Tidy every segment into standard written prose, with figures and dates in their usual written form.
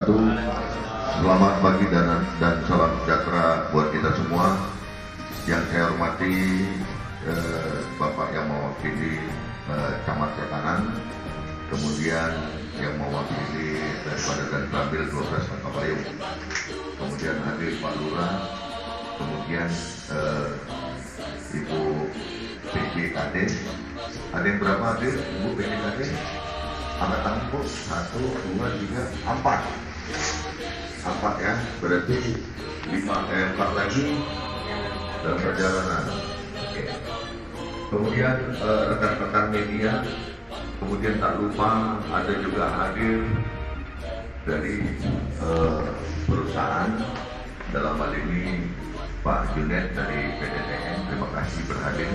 Selamat pagi dan salam sejahtera buat kita semua. Yang saya hormati Bapak yang mewakili Camat Sekanan, kemudian yang mewakili daripada dan Rambil 12 Langkapayung, kemudian hadir Pak Lurah, kemudian Ibu PJKD. Ada yang berapa hadir Ibu PJKD? Angkat tangan Bu, 1, 2, 3, 4 ya, berarti 4 lagi dalam perjalanan. Oke. Kemudian rekan-rekan media, kemudian tak lupa ada juga hadir dari perusahaan, dalam hal ini Pak Junet dari PTTN, terima kasih berhadir.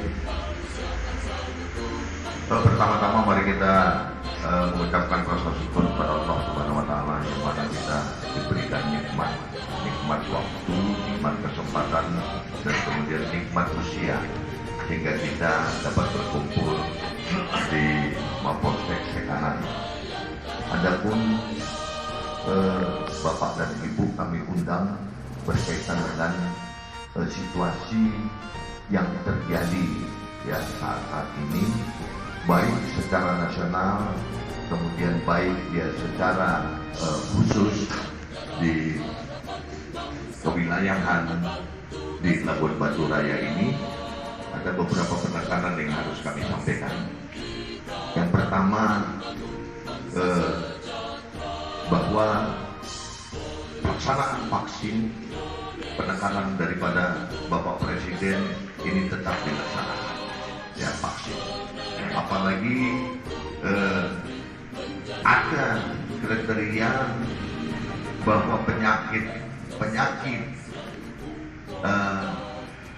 Pertama-tama mari kita mengucapkan rasa syukur kepada Allah Subhanahu wa Ta'ala yang mana kita diberikan nikmat waktu, nikmat kesempatan, dan kemudian nikmat usia hingga kita dapat berkumpul di Mapolsek Sekanan. Adapun Bapak dan Ibu kami undang berkaitan dengan situasi yang terjadi ya saat ini, baik secara nasional, kemudian baik ya secara khusus di kewilayahan di Labuan Batu Raya ini. Ada beberapa penekanan yang harus kami sampaikan. Yang pertama, bahwa pelaksanaan vaksin, penekanan daripada Bapak Presiden ini tetap dilaksanakan ya, vaksin. Apalagi ada kriteria bahwa penyakit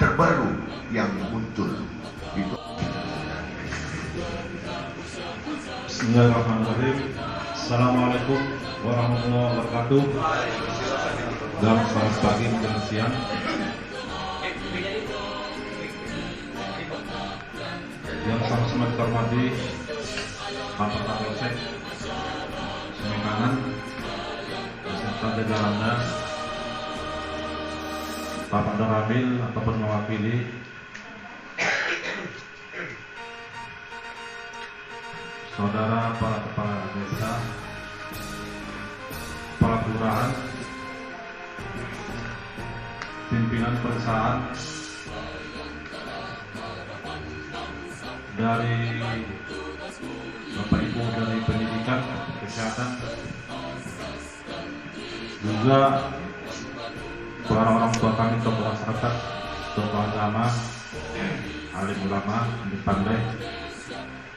terbaru yang muncul itu. Bismillahirrahmanirrahim. Assalamualaikum warahmatullahi wabarakatuh. Dan selamat pagi menjelang siang. Yang sama-sama kita hormati Bapak Kapolsek Sekanan beserta jajarannya, Bapak Rambil ataupun mewakili saudara para kepala desa, para kelurahan, pimpinan perusahaan, dari Bapak Ibu dari pendidikan, kesehatan, juga para orang tua kami, tokoh masyarakat, tokoh agama, alim ulama di Pandai,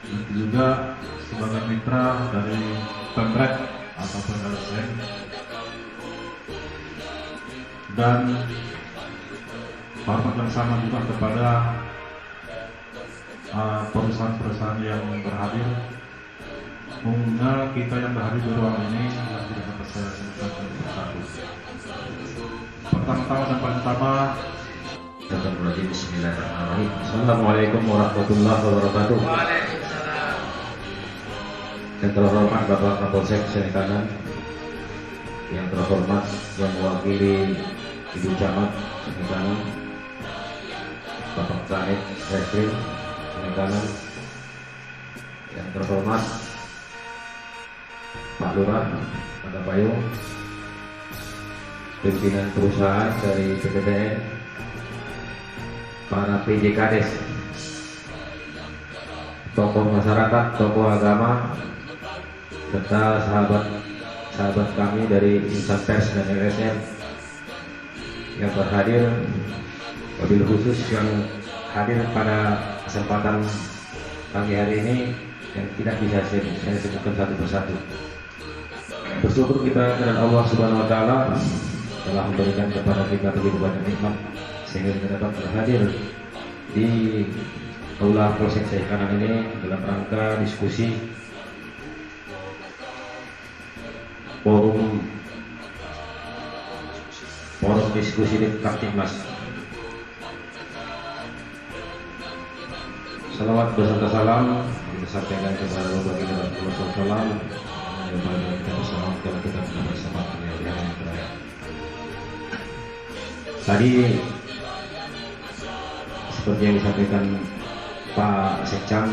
dan juga sebagai mitra dari Pemret ataupun LSM, dan hormat yang sama juga kepada perusahaan-perusahaan yang berhadir, umumnya kita yang berhadir di ruang ini yang tidak dapat saya sebutkan satu. Pertama-tama dan paling utama, Bismillahirrahmanirrahim. Assalamualaikum warahmatullahi wabarakatuh. Yang terhormat Bapak Kapolsek Sekanan, yang terhormat yang mewakili Ibu Camat Sekanan, Bapak Kanit Reskrim Sekanan, yang terhormat Pak Lurah Langkapayung, pimpinan perusahaan dari PTTN, para PJKD, tokoh masyarakat, tokoh agama, serta sahabat kami dari insan pers dan LSM yang berhadir, wabil khusus yang hadir pada kesempatan pagi hari ini yang tidak bisa saya sebutkan satu persatu. Bersyukur kita kepada Allah Subhanahu wa Ta'ala telah memberikan kepada kita begitu banyak nikmat sehingga kita dapat berhadir di Aula Polsek Sekanan ini dalam rangka diskusi forum diskusi di Kaptimnas. Salawat beserta salam kita sampaikan kepada Bapak kita Rasulullah SAW, kepada kita bersama kita bersama Tadi seperti yang disampaikan Pak Sekcam.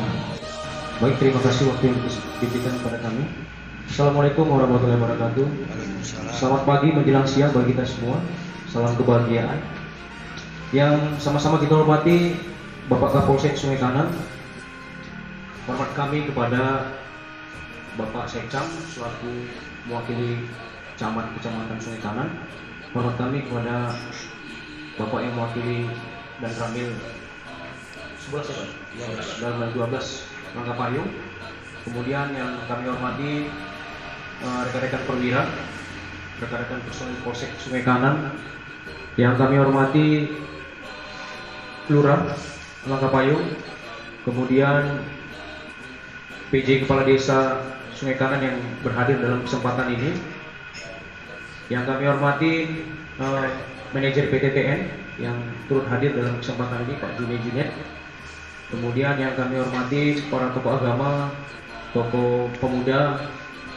Baik, terima kasih waktu yang diberikan kepada kami. Assalamualaikum warahmatullahi wabarakatuh. Selamat pagi menjelang siang bagi kita semua. Salam kebahagiaan. Yang sama-sama kita hormati Bapak Kapolsek Sungai Kanan. Hormat kami kepada Bapak Sekcam selaku mewakili Camat Kecamatan Sungai Kanan. Hormat kami kepada Bapak yang mewakili dan Ramil 11 dan 12 Langkapayung. Kemudian yang kami hormati rekan-rekan perwira, rekan-rekan personil Polsek Sungai Kanan. Yang kami hormati Lurah Langkapayung, kemudian PJ Kepala Desa Sungai Kanan yang berhadir dalam kesempatan ini. Yang kami hormati manajer PTTN yang turut hadir dalam kesempatan ini, Pak Juni Junet. Kemudian yang kami hormati para tokoh agama, tokoh pemuda,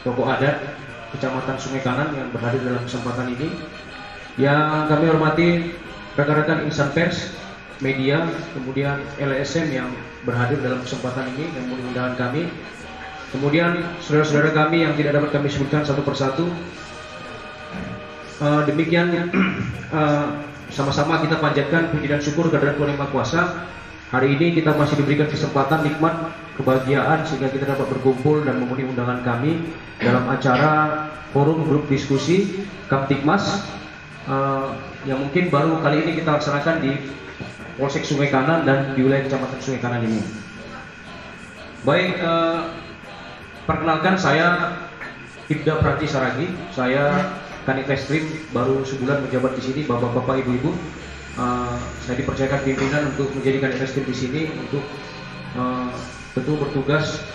tokoh adat Kecamatan Sungai Kanan yang berhadir dalam kesempatan ini. Yang kami hormati rekan-rekan insan pers, media, kemudian LSM yang berhadir dalam kesempatan ini yang mengundang kami. Kemudian saudara-saudara kami yang tidak dapat kami sebutkan satu persatu. Demikian sama-sama kita panjatkan puji dan syukur kehadirat Tuhan Yang Maha Kuasa. Hari ini kita masih diberikan kesempatan nikmat, kebahagiaan sehingga kita dapat berkumpul dan memenuhi undangan kami dalam acara forum grup diskusi Kamtibmas yang mungkin baru kali ini kita laksanakan di Polsek Sungai Kanan dan di wilayah Kecamatan Sungai Kanan ini. Baik, perkenalkan saya Ibda Prati Saragi. Saya Kanit Reskrim, baru sebulan menjabat di sini, bapak-bapak, ibu-ibu. Saya dipercayakan pimpinan untuk menjadi Kanit Reskrim di sini untuk tentu bertugas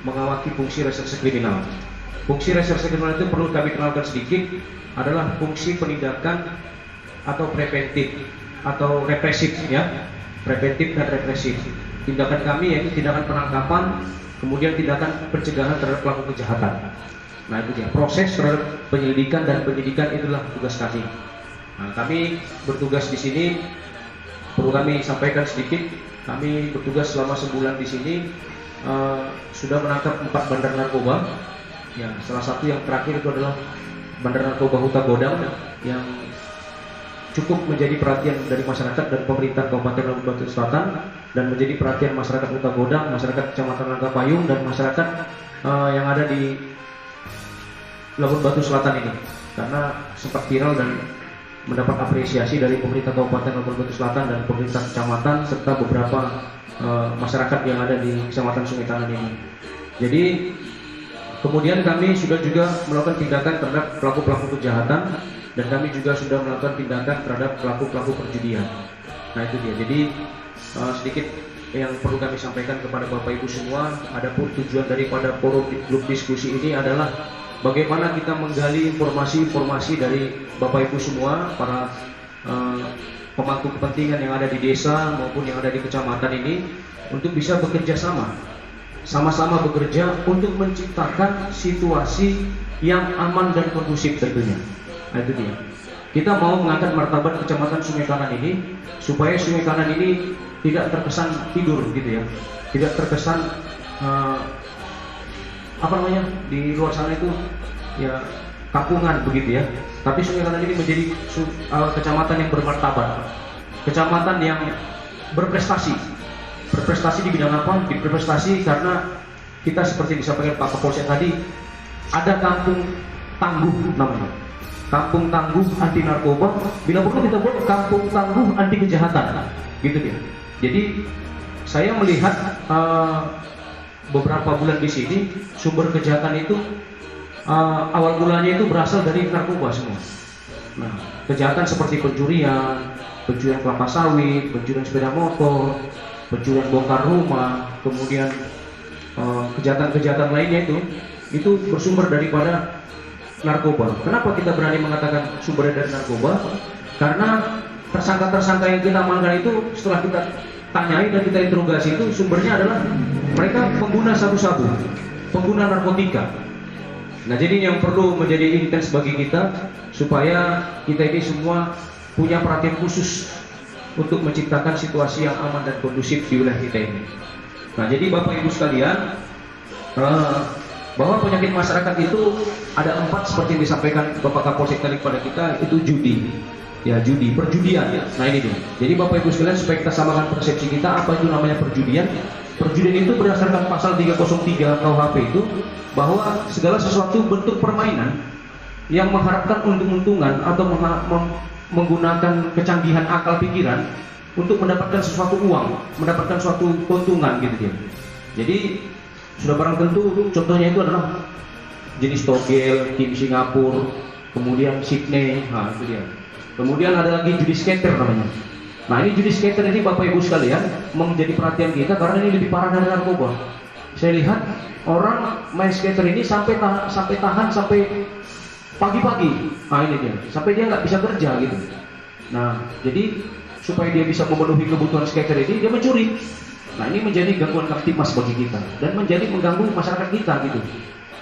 mengawaki fungsi reserse kriminal. Fungsi reserse kriminal itu perlu kami kenalkan sedikit, adalah fungsi penindakan atau preventif atau represif, ya, preventif dan represif. Tindakan kami yaitu tindakan penangkapan, kemudian tindakan pencegahan terhadap pelaku kejahatan. Nah, itu dia proses terhadap penyelidikan dan penyidikan, itulah tugas kami. Nah, kami bertugas di sini, perlu kami sampaikan sedikit, kami bertugas selama sebulan di sini, sudah menangkap 4 bandar narkoba. Ya, salah satu yang terakhir itu adalah bandar narkoba Huta Godang yang cukup menjadi perhatian dari masyarakat dan pemerintah Kabupaten Labuan Batu Selatan, dan menjadi perhatian masyarakat Huta Godang, masyarakat Kecamatan Langkapayung, dan masyarakat yang ada di Labuan Batu Selatan ini, karena sempat viral dan mendapat apresiasi dari pemerintah Kabupaten Labuan Batu Selatan dan pemerintah kecamatan serta beberapa masyarakat yang ada di Kecamatan Sungai Kanan ini. Jadi kemudian kami sudah juga melakukan tindakan terhadap pelaku-pelaku kejahatan, dan kami juga sudah melakukan tindakan terhadap pelaku-pelaku perjudian. Nah, itu dia. Jadi sedikit yang perlu kami sampaikan kepada Bapak Ibu semua. Adapun tujuan daripada forum grup diskusi ini adalah bagaimana kita menggali informasi-informasi dari Bapak Ibu semua, para pemangku kepentingan yang ada di desa maupun yang ada di kecamatan ini, untuk bisa bekerja sama-sama bekerja untuk menciptakan situasi yang aman dan kondusif tentunya. Nah, itu dia. Kita mau mengangkat martabat Kecamatan Sungai Kanan ini supaya Sungai Kanan ini tidak terkesan tidur gitu ya, tidak terkesan di luar sana itu ya kampungan begitu ya. Tapi Sungai Kanan ini menjadi kecamatan yang bermartabat, kecamatan yang berprestasi. Berprestasi di bidang apa? Berprestasi karena kita seperti disampaikan Pak Kapolsek tadi, ada kampung tangguh namanya. Kampung tangguh anti narkoba, bila perlu kita buat kampung tangguh anti kejahatan, gitu ya. Jadi saya melihat beberapa bulan di sini sumber kejahatan itu awal mulanya itu berasal dari narkoba semua. Nah, kejahatan seperti pencurian kelapa sawit, pencurian sepeda motor, pencurian bongkar rumah, kemudian kejahatan-kejahatan lainnya itu bersumber daripada narkoba. Kenapa kita berani mengatakan sumbernya dari narkoba? Karena tersangka-tersangka yang kita amankan itu setelah kita tanyai dan kita interogasi itu sumbernya adalah mereka pengguna sabu-sabu, pengguna narkotika. Nah, jadi yang perlu menjadi intens bagi kita supaya kita ini semua punya perhatian khusus untuk menciptakan situasi yang aman dan kondusif di wilayah kita ini. Nah, jadi Bapak Ibu sekalian, bahwa penyakit masyarakat itu ada 4 seperti yang disampaikan Bapak Kapolsek tadi kepada kita, itu judi, ya judi, perjudian. Nah ini dia. Jadi Bapak Ibu sekalian, supaya kita samakan persepsi kita apa itu namanya perjudian. Perjudian itu berdasarkan pasal 303 KUHP itu bahwa segala sesuatu bentuk permainan yang mengharapkan untung-untungan atau menggunakan kecanggihan akal pikiran untuk mendapatkan sesuatu uang, mendapatkan suatu keuntungan gitu dia. Jadi sudah barang tentu contohnya itu adalah jenis togel, kim Singapura, kemudian Sydney, nah itu dia. Kemudian ada lagi judi skater namanya. Nah ini judi skater ini Bapak Ibu sekalian menjadi perhatian kita karena ini lebih parah dari narkoba. Saya lihat orang main skater ini sampai tahan sampai pagi-pagi. Nah ini dia, sampai dia nggak bisa kerja gitu. Nah jadi supaya dia bisa memenuhi kebutuhan skater ini, dia mencuri. Nah ini menjadi gangguan kamtipmas bagi kita dan menjadi mengganggu masyarakat kita gitu.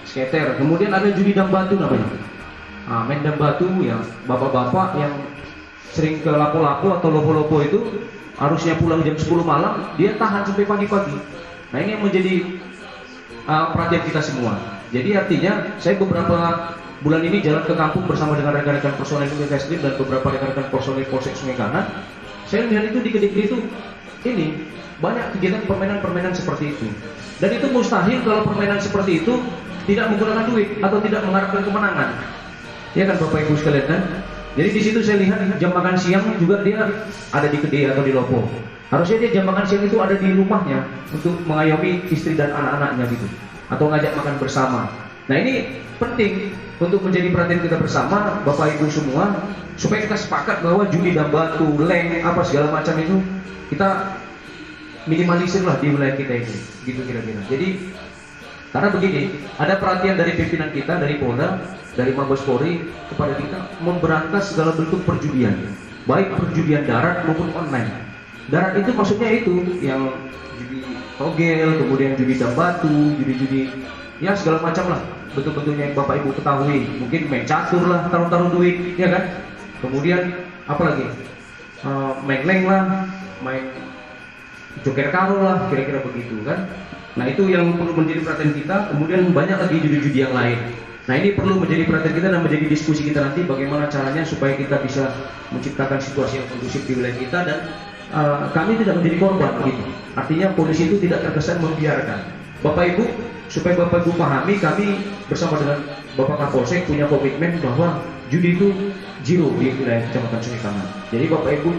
Skater, kemudian ada judi dam batu namanya. Nah, main dam batu ya, bapak-bapak yang sering ke lapo-lapo atau lopo-lopo itu harusnya pulang jam 10 malam, dia tahan sampai pagi-pagi. Nah ini yang menjadi perhatian kita semua. Jadi artinya saya beberapa bulan ini jalan ke kampung bersama dengan rekan-rekan personel Unit dan beberapa rekan-rekan personel Polsek Sungai Kanan. Saya lihat itu di Kediri itu ini banyak kegiatan permainan-permainan seperti itu. Dan itu mustahil kalau permainan seperti itu tidak menggunakan duit atau tidak mengharapkan kemenangan. Ya kan Bapak Ibu sekalian kan? Jadi di situ saya lihat jam makan siang juga dia ada di Kediri atau di Lopo. Harusnya dia jam makan siang itu ada di rumahnya untuk mengayomi istri dan anak-anaknya gitu, atau ngajak makan bersama. Nah ini penting untuk menjadi perhatian kita bersama Bapak Ibu semua, supaya kita sepakat bahwa judi dam batu, leng, apa segala macam itu kita minimalisir lah di wilayah kita ini, gitu kira-kira. Jadi karena begini, ada perhatian dari pimpinan kita, dari Polda, dari Mabes Polri kepada kita memberantas segala bentuk perjudian, baik perjudian darat maupun online. Darat itu maksudnya itu yang judi togel, kemudian judi dam batu, judi-judi ya segala macam lah, bentuk-bentuknya yang Bapak Ibu ketahui. Mungkin main catur lah, taruh-taruh duit, ya kan? Kemudian apa lagi? Main leng lah, main joker karo lah, kira-kira begitu kan. Nah itu yang perlu menjadi perhatian kita. Kemudian banyak lagi judi-judi yang lain. Nah ini perlu menjadi perhatian kita dan menjadi diskusi kita nanti bagaimana caranya supaya kita bisa menciptakan situasi yang kondusif di wilayah kita dan kami tidak menjadi korban begitu. Artinya polisi itu tidak terkesan membiarkan. Bapak Ibu, supaya Bapak Ibu pahami, kami bersama dengan Bapak Kapolsek punya komitmen bahwa judi itu zero di wilayah Kecamatan Sungai Kanan. Jadi Bapak Ibu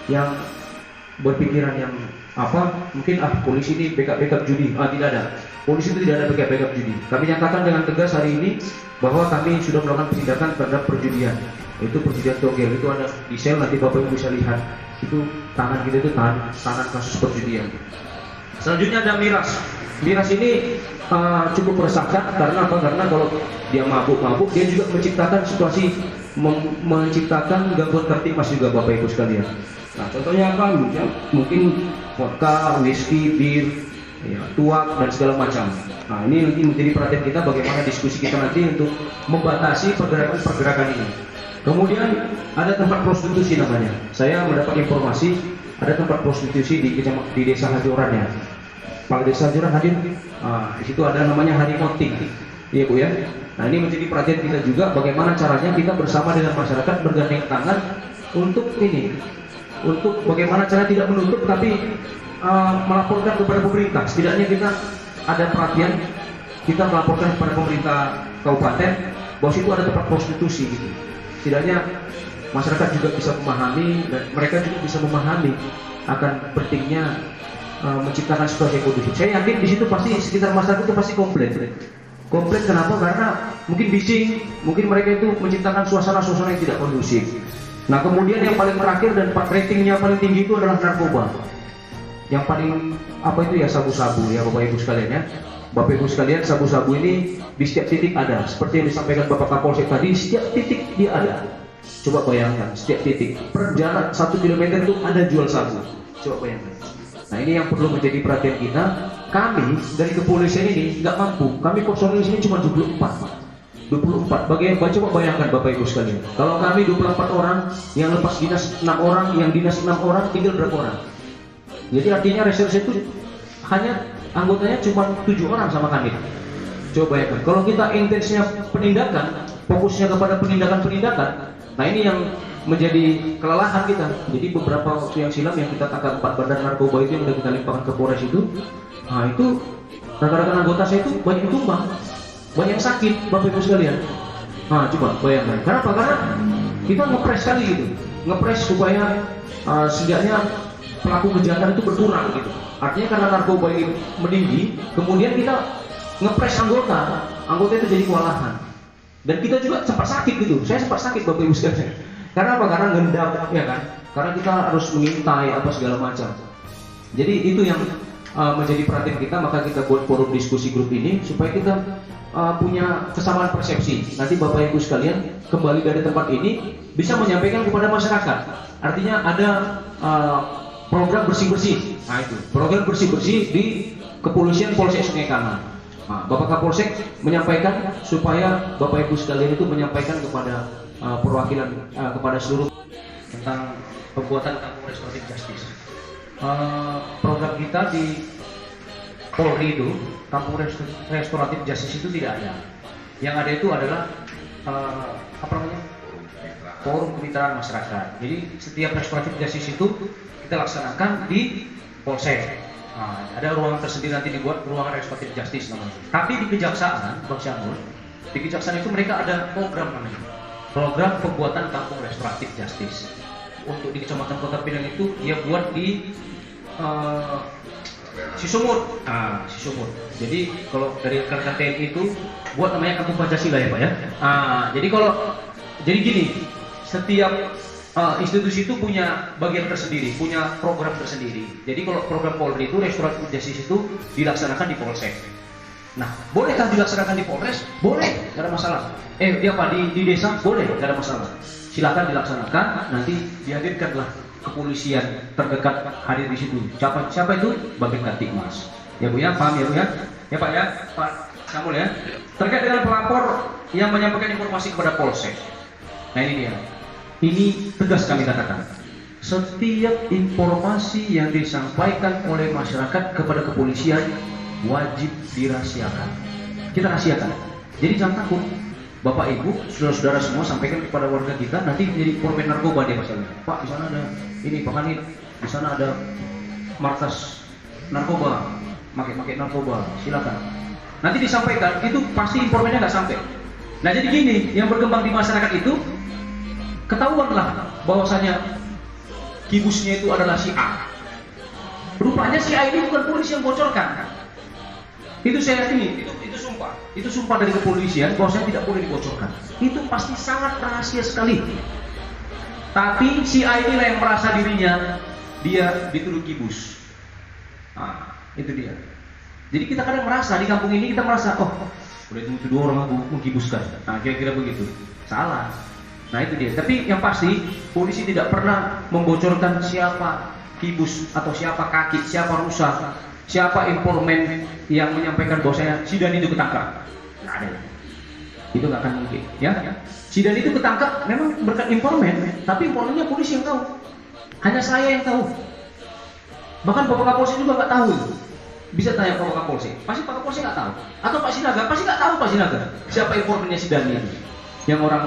yang berpikiran yang mungkin polisi ini backup judi, tidak ada. Polisi itu tidak ada backup judi. Kami nyatakan dengan tegas hari ini bahwa kami sudah melakukan penindakan terhadap perjudian. Itu perjudian togel, itu ada di sel, nanti Bapak Ibu bisa lihat. Itu tangan kita itu tangan kasus perjudian. Selanjutnya ada miras. Miras ini cukup meresahkan karena apa? Karena kalau dia mabuk-mabuk, dia juga menciptakan situasi, menciptakan gangguan kamtipmas juga Bapak Ibu sekalian. Nah, contohnya apa? Mungkin vodka, whisky, bir, ya, tuak dan segala macam. Nah, ini nanti menjadi perhatian kita bagaimana diskusi kita nanti untuk membatasi pergerakan ini. Kemudian ada tempat prostitusi namanya. Saya mendapat informasi ada tempat prostitusi di desa Hajoran ya. Kepala desa Hajoran hadir. Di situ ada namanya Harimoting. Iya Bu ya. Nah, ini menjadi perhatian kita juga bagaimana caranya kita bersama dengan masyarakat bergandeng tangan untuk ini. Untuk bagaimana cara tidak menutup tapi melaporkan kepada pemerintah. Setidaknya kita ada perhatian, kita melaporkan kepada pemerintah kabupaten bahwa situ ada tempat prostitusi gitu. Setidaknya masyarakat juga bisa memahami dan mereka juga bisa memahami akan pentingnya menciptakan situasi yang kondusif. Saya yakin di situ pasti sekitar masyarakat itu pasti komplain. Komplain kenapa? Karena mungkin bising, mungkin mereka itu menciptakan suasana-suasana yang tidak kondusif. Nah kemudian yang paling terakhir dan ratingnya paling tinggi itu adalah narkoba. Yang paling itu ya sabu-sabu ya Bapak Ibu sekalian ya. Bapak Ibu sekalian, sabu-sabu ini di setiap titik ada. Seperti yang disampaikan Bapak Kapolsek tadi, setiap titik dia ada. Coba bayangkan, setiap titik per jarak 1 km itu ada jual sabu. Coba bayangkan. Nah ini yang perlu menjadi perhatian kita. Kami dari kepolisian ini nggak mampu. Kami personil sini cuma 24. 24. Coba bayangkan Bapak Ibu sekalian. Kalau kami 24 orang, yang lepas dinas 6 orang, yang dinas 6 orang, tinggal berapa orang? Jadi artinya reserse itu hanya anggotanya cuma 7 orang sama kami. Coba bayangkan. Kalau kita intensnya penindakan, fokusnya kepada penindakan. Nah ini yang menjadi kelelahan kita. Jadi beberapa waktu yang silam yang kita tangkap 4 bandar narkoba itu yang sudah kita limpahkan ke Polres itu, nah itu rekan-rekan anggota saya itu banyak yang tumbang, banyak yang sakit, Bapak Ibu sekalian. Nah coba bayangkan. Kenapa? Karena kita ngepres sekali gitu, ngepres supaya setidaknya pelaku kejahatan itu berkurang gitu. Artinya karena narkoba ini meninggi, kemudian kita ngepres anggota itu jadi kewalahan. Dan kita juga sempat sakit gitu. Saya sempat sakit Bapak Ibu sekalian. Karena apa? Karena ngendap, ya kan? Karena kita harus mengintai apa segala macam. Jadi itu yang menjadi perhatian kita, maka kita buat forum diskusi grup ini supaya kita punya kesamaan persepsi. Nanti Bapak Ibu sekalian kembali dari tempat ini bisa menyampaikan kepada masyarakat. Artinya ada program bersih-bersih. Nah itu, program bersih-bersih di Kepolisian Polsek Sungai Kanan. Nah, Bapak Kapolsek menyampaikan supaya Bapak Ibu sekalian itu menyampaikan kepada perwakilan kepada seluruh tentang pembuatan kampung restoratif justice. Program kita di Polri itu kampung restoratif justice itu tidak ada. Yang ada itu adalah forum kemitraan masyarakat. Jadi setiap restoratif justice itu kita laksanakan di Polsek. Nah, ada ruang tersendiri nanti dibuat ruangan restoratif justice namanya. Tapi di kejaksaan, Bang Syamul, di kejaksaan itu mereka ada program namanya. Program pembuatan kampung restoratif justice. Untuk di Kecamatan Kota Pinang itu dia buat di Sisumut. Sisumut. Jadi kalau dari rekan TNI itu buat namanya Kampung Pancasila ya Pak ya. Jadi gini, setiap institusi itu punya bagian tersendiri, punya program tersendiri. Jadi kalau program Polri itu restoratif justice itu dilaksanakan di Polsek. Nah, bolehkah dilaksanakan di Polres? Boleh, tidak ada masalah. Di desa boleh, tidak ada masalah. Silakan dilaksanakan, nanti dihadirkanlah kepolisian terdekat hadir di situ. Siapa itu? Bagian Kantikmas. Ya Bu ya, paham ya Bu ya? Ya Pak ya, Pak Samuel ya. Terkait dengan pelapor yang menyampaikan informasi kepada Polsek. Nah ini dia. Ini tegas kami katakan. Setiap informasi yang disampaikan oleh masyarakat kepada kepolisian wajib dirahasiakan. Kita rahasiakan. Jadi jangan takut. Bapak Ibu, saudara-saudara semua sampaikan kepada warga kita, nanti menjadi korban narkoba dia masalahnya. Pak, di sana ada ini, Pak Kanit, di sana ada markas narkoba, pakai narkoba, silakan. Nanti disampaikan, itu pasti informasinya nggak sampai. Nah jadi gini, yang berkembang di masyarakat itu, ketahuanlah bahwasanya kibusnya itu adalah si A. Rupanya si A ini bukan polisi yang bocorkan. Itu saya yakini, itu sumpah dari kepolisian bahwasanya tidak boleh dibocorkan. Itu pasti sangat rahasia sekali. Tapi si A inilah yang merasa dirinya dia dituduh kibus. Nah, itu dia. Jadi kita kadang merasa di kampung ini kita merasa, oh, udah dituduh orang mengkibuskan. Nah, kira-kira begitu. Salah. Nah, itu dia. Tapi yang pasti polisi tidak pernah membocorkan siapa kibus atau siapa kaki, siapa rusak, siapa informan yang menyampaikan bahwasanya si Dan itu ketangkap. Nggak ada. Itu nggak akan mungkin, ya. Si Dan itu ketangkap memang berkat informan, tapi informannya polisi yang tahu. Hanya saya yang tahu. Bahkan Bapak Kapolsek juga nggak tahu. Bisa tanya Pak Kapolsek. Pasti Pak Kapolsek nggak tahu. Atau Pak Sinaga pasti nggak tahu Pak Sinaga. Siapa informannya si Dan itu? Yang orang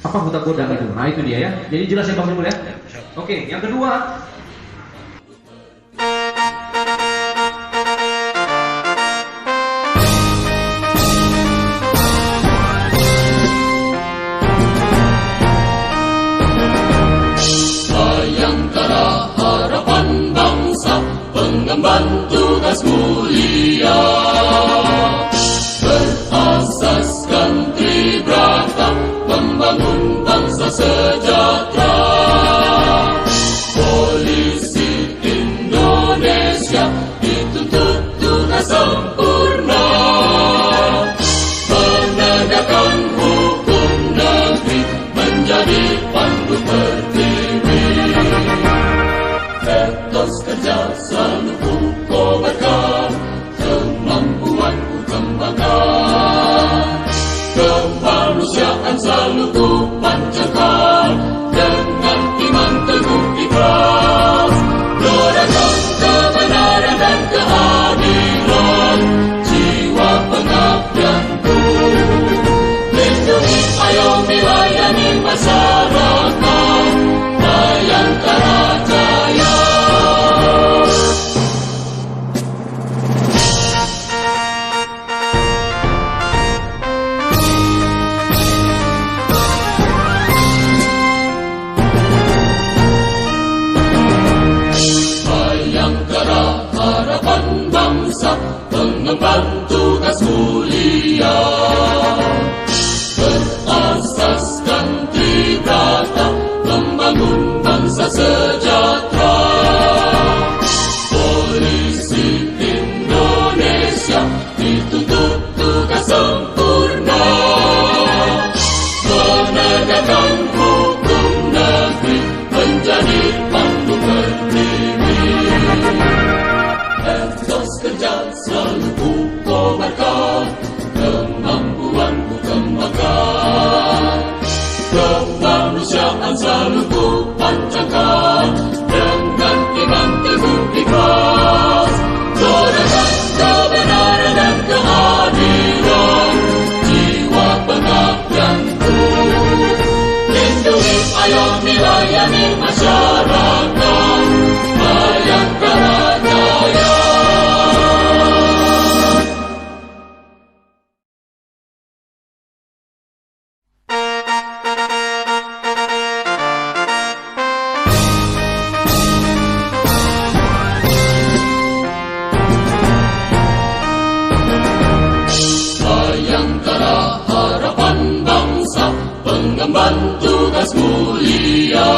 apa Huta Kodam itu. Nah itu dia ya. Jadi jelas ya Bang Jumul ya. Oke, yang kedua. Bayangkara harapan bangsa, pengemban tugas mulia, berasaskan tribrata, membangun bangsa sejahtera. Polisi Indonesia dituntut tugas sempurna, menegakkan hukum negeri, menjadi pandu tertiwi. Etos kerja selalu ku kobarkan, kemampuanku kembangkan. melayani masyarakat. Bayangkara Jaya. Bayangkara harapan bangsa, pengemban tugas mulia, berasaskan tribrata, membangun bangsa sejahtera. Polisi Indonesia dituntut tugas sempurna, menegakkan hukum negeri, menjadi pandu berdiri. Etos kerja selalu ku kobarkan, kemampuan ku kembangkan, kemanusiaan selalu ku panjangkan, dengan iman teguh ikhlas, doakan kebenaran dan keadilan, jiwa pengabdianku, lindungi, ayomi, layani masyarakat. Bayangkara Jaya. Bayangkara harapan bangsa, pengemban tugas mulia,